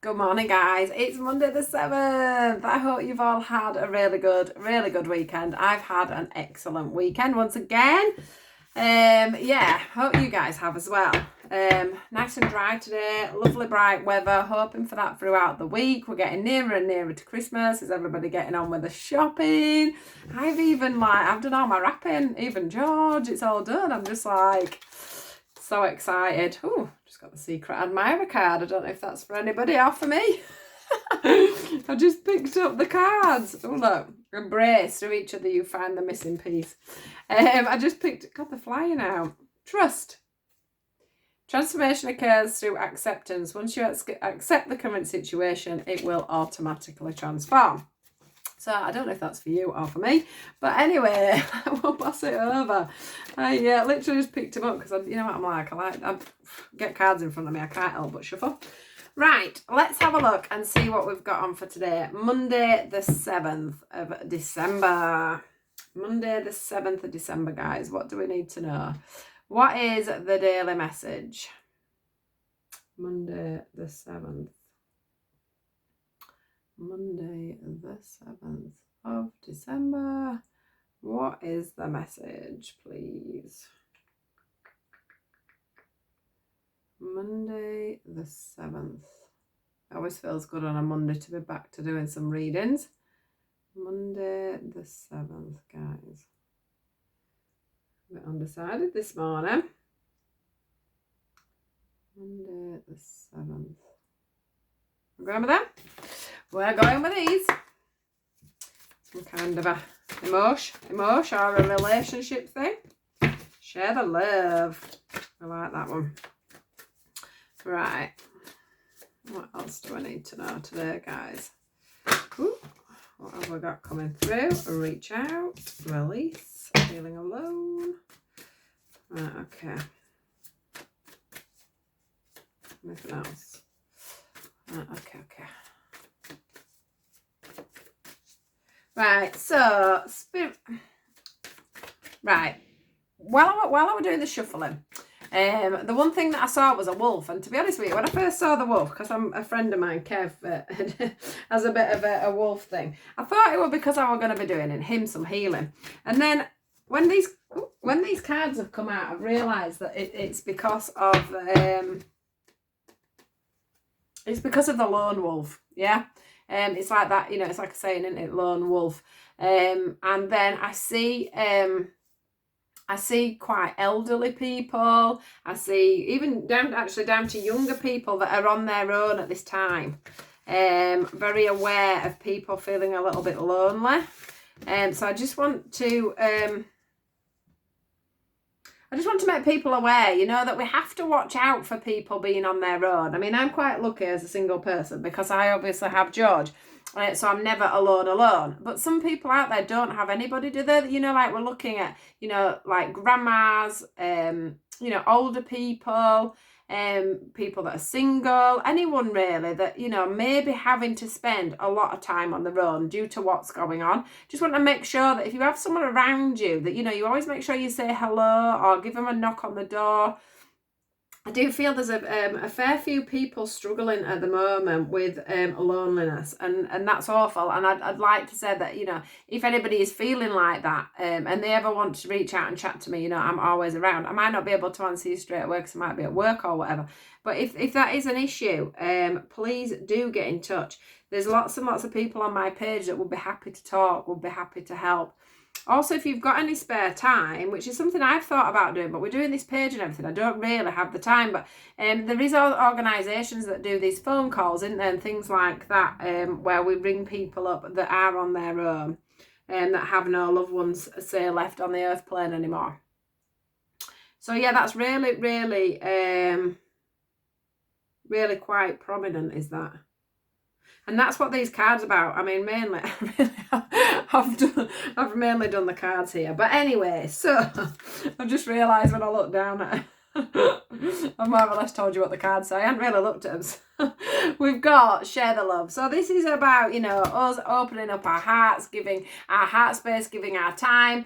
Good morning, guys. It's Monday the 7th. I hope you've all had a really good weekend. I've had an excellent weekend once again. Hope you guys have as well. Nice and dry today, lovely bright weather, hoping for that throughout the week. We're getting nearer and nearer to Christmas. Is everybody getting on with the shopping? I've done all my wrapping, even George, it's all done. I'm just like so excited. Oh, just got the secret admirer card. I don't know if that's for anybody or for me. I just picked up the cards. Oh look, embrace. Through each other you find the missing piece. I just got the flying out. Trust. Transformation occurs through acceptance. Once you accept the current situation, it will automatically transform. So I don't know if that's for you or for me, but anyway, I will pass it over. I literally just picked them up because you know what I'm like. I get cards in front of me. I can't help but shuffle. Right, let's have a look and see what we've got on for today. Monday the 7th of December. Monday the 7th of December, guys. What do we need to know? What is the daily message? Monday the 7th. Monday the 7th of December. What is the message, please? Monday the 7th. It always feels good on a Monday to be back to doing some readings. Monday the 7th, guys. A bit undecided this morning. Monday the 7th. We're going with that? We're going with these. Some kind of a emotion or a relationship thing. Share the love. I like that one. Right. What else do I need to know today, guys? Ooh, what have we got coming through? Reach out. Release. Feeling alone. Right, okay. Anything else? Okay. Right, so spirit. Right, while I was doing the shuffling, the one thing that I saw was a wolf, and to be honest with you, when I first saw the wolf, because I'm a friend of mine, Kev, has a bit of a wolf thing, I thought it was because I was going to be doing him some healing, and then when these cards have come out, I've realised that it's because of the lone wolf, yeah. It's like that, you know, it's like a saying, isn't it? Lone wolf. And then I see quite elderly people. I see even down to younger people that are on their own at this time. Very aware of people feeling a little bit lonely. So I just want to make people aware, you know, that we have to watch out for people being on their own. I mean, I'm quite lucky as a single person because I obviously have George, so I'm never alone. But some people out there don't have anybody, do they? You know, like we're looking at, you know, like grandmas, you know, older people, people that are single, anyone really that, you know, maybe having to spend a lot of time on their own due to what's going on. Just want to make sure that if you have someone around you that, you know, you always make sure you say hello or give them a knock on the door. I do feel there's a fair few people struggling at the moment with loneliness, and that's awful. And I'd like to say that, you know, if anybody is feeling like that and they ever want to reach out and chat to me, you know, I'm always around. I might not be able to answer you straight away because I might be at work or whatever. But if that is an issue, please do get in touch. There's lots and lots of people on my page that would be happy to talk, would be happy to help. Also, if you've got any spare time, which is something I've thought about doing, but we're doing this page and everything, I don't really have the time, but there is organisations that do these phone calls, isn't there, and things like that, where we ring people up that are on their own and that have no loved ones, say, left on the earth plane anymore. So yeah, that's really quite prominent, is that. And that's what these cards are about. I mean, mainly, I've mainly done the cards here. But anyway, so I've just realised when I look down at I've more or less told you what the cards say. I hadn't really looked at them. We've got share the love. So this is about, us opening up our hearts, giving our heart space, giving our time,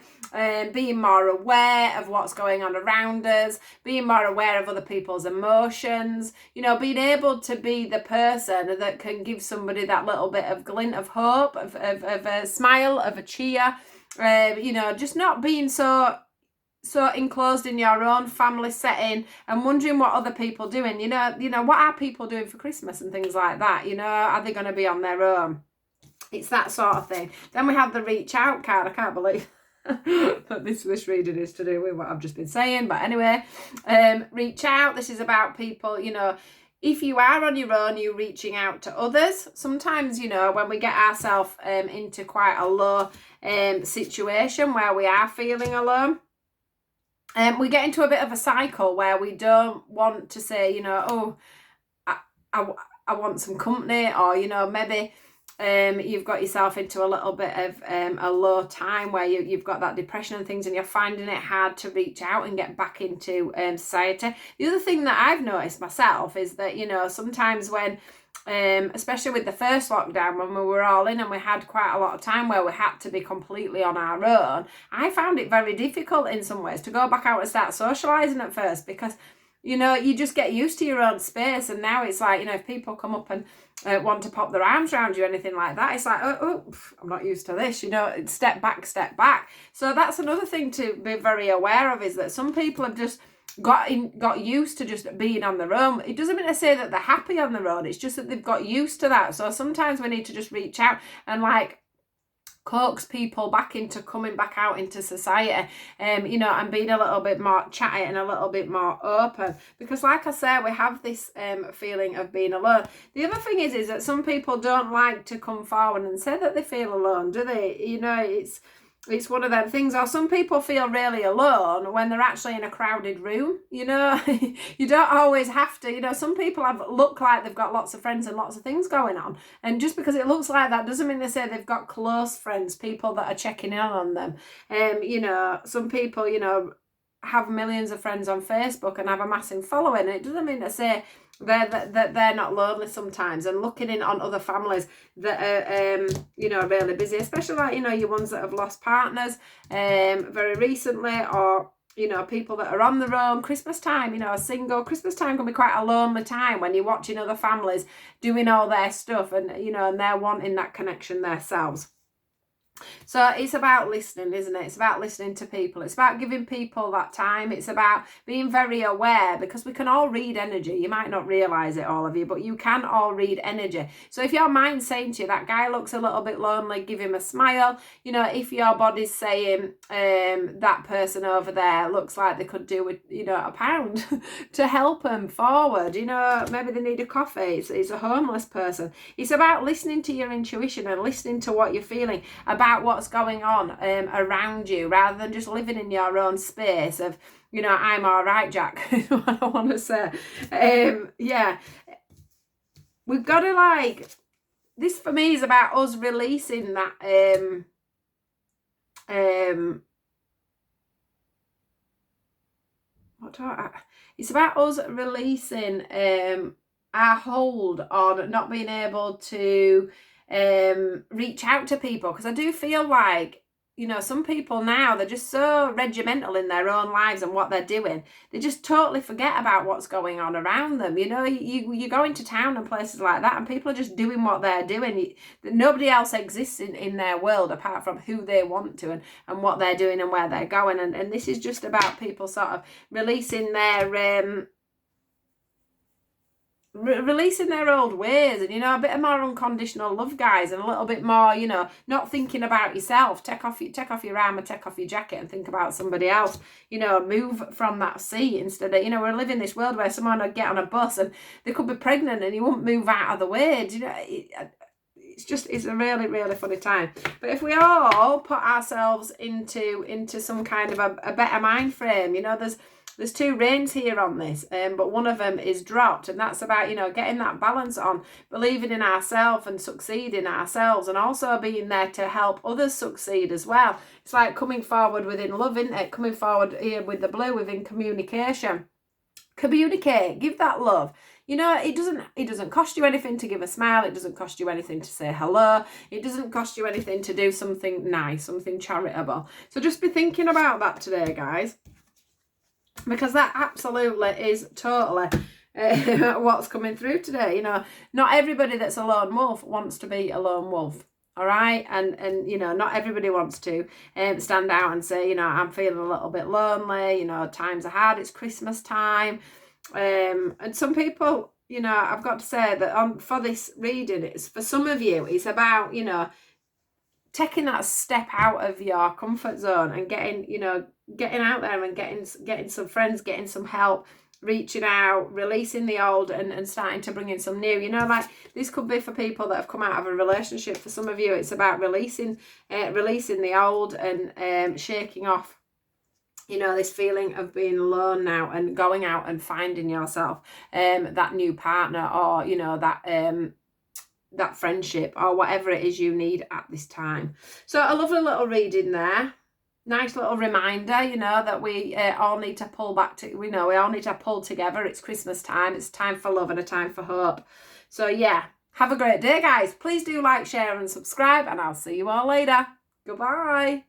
being more aware of what's going on around us, being more aware of other people's emotions, being able to be the person that can give somebody that little bit of glint of hope, of a smile, of a cheer, just not being so enclosed in your own family setting and wondering what other people doing. What are people doing for Christmas and things like that? Are they going to be on their own? It's that sort of thing. Then we have the reach out card. I can't believe that this reading is to do with what I've just been saying. But anyway, reach out. This is about people, if you are on your own, you're reaching out to others. Sometimes, when we get ourselves into quite a low situation where we are feeling alone, we get into a bit of a cycle where we don't want to say, I want some company, or, maybe you've got yourself into a little bit of a low time where you've got that depression and things, and you're finding it hard to reach out and get back into society. The other thing that I've noticed myself is that, sometimes when especially with the first lockdown, when we were all in and we had quite a lot of time where we had to be completely on our own, I found it very difficult in some ways to go back out and start socialising at first, because you just get used to your own space. And now it's like, if people come up and want to pop their arms around you or anything like that, it's like, I'm not used to this, step back. So that's another thing to be very aware of, is that some people have just got used to just being on their own. It doesn't mean to say that they're happy on their own, it's just that they've got used to that. So sometimes we need to just reach out and coax people back into coming back out into society, and being a little bit more chatty and a little bit more open, because like I said, we have this feeling of being alone. The other thing is that some people don't like to come forward and say that they feel alone, do they? It's one of them things. Or some people feel really alone when they're actually in a crowded room. You don't always have to. Some people look like they've got lots of friends and lots of things going on. And just because it looks like that doesn't mean they say they've got close friends, people that are checking in on them. Some people, have millions of friends on Facebook and have a massive following. And it doesn't mean to say they're not lonely sometimes, and looking in on other families that are really busy, especially your ones that have lost partners very recently, or people that are on their own. Christmas time, single Christmas time can be quite a lonely time when you're watching other families doing all their stuff, and and they're wanting that connection themselves. So it's about listening, isn't it? It's about listening to people. It's about giving people that time. It's about being very aware, because we can all read energy. You might not realise it, all of you, but you can all read energy. So if your mind's saying to you, that guy looks a little bit lonely, give him a smile. If your body's saying that person over there looks like they could do with, £1 to help them forward. Maybe they need a coffee. It's a homeless person. It's about listening to your intuition and listening to what you're feeling about what's going on around you, rather than just living in your own space of, I'm all right, Jack. What I want to say. We've got to this for me is about us releasing that it's about us releasing our hold on not being able to reach out to people, because I do feel like some people now, they're just so regimental in their own lives and what they're doing, they just totally forget about what's going on around them. You go into town and places like that, and people are just doing what they're doing. Nobody else exists in their world apart from who they want to, and what they're doing and where they're going. And this is just about people sort of releasing their releasing their old ways, and a bit of more unconditional love, guys, and a little bit more not thinking about yourself. Take off your armor, take off your jacket, and think about somebody else. Move from that seat instead of we're living in this world where someone would get on a bus and they could be pregnant and you wouldn't move out of the way. It's a really, really funny time. But if we all put ourselves into some kind of a better mind frame, there's two reins here on this, but one of them is dropped, and that's about, getting that balance on, believing in ourselves and succeeding ourselves, and also being there to help others succeed as well. It's like coming forward within love, isn't it? Coming forward here with the blue, within communication. Communicate, give that love. You know, it doesn't cost you anything to give a smile. It doesn't cost you anything to say hello. It doesn't cost you anything to do something nice, something charitable. So just be thinking about that today, guys, because that absolutely is totally what's coming through today. You know, not everybody that's a lone wolf wants to be a lone wolf. All right, and you know, not everybody wants to stand out and say, you know, I'm feeling a little bit lonely. You know, times are hard. It's Christmas time, and some people, you know, I've got to say that for this reading, it's for some of you, it's about, you know, taking that step out of your comfort zone and getting, you know, getting out there and getting some friends, getting some help, reaching out, releasing the old and starting to bring in some new. You know, like this could be for people that have come out of a relationship. For some of you, it's about releasing the old and shaking off, you know, this feeling of being alone now and going out and finding yourself that new partner, or, you know, that friendship, or whatever it is you need at this time. So a lovely little reading there. Nice little reminder, you know, that we all need to pull back to, we know we all need to pull together. It's Christmas time. It's time for love and a time for hope. So yeah, have a great day, guys. Please do like, share and subscribe, and I'll see you all later. Goodbye.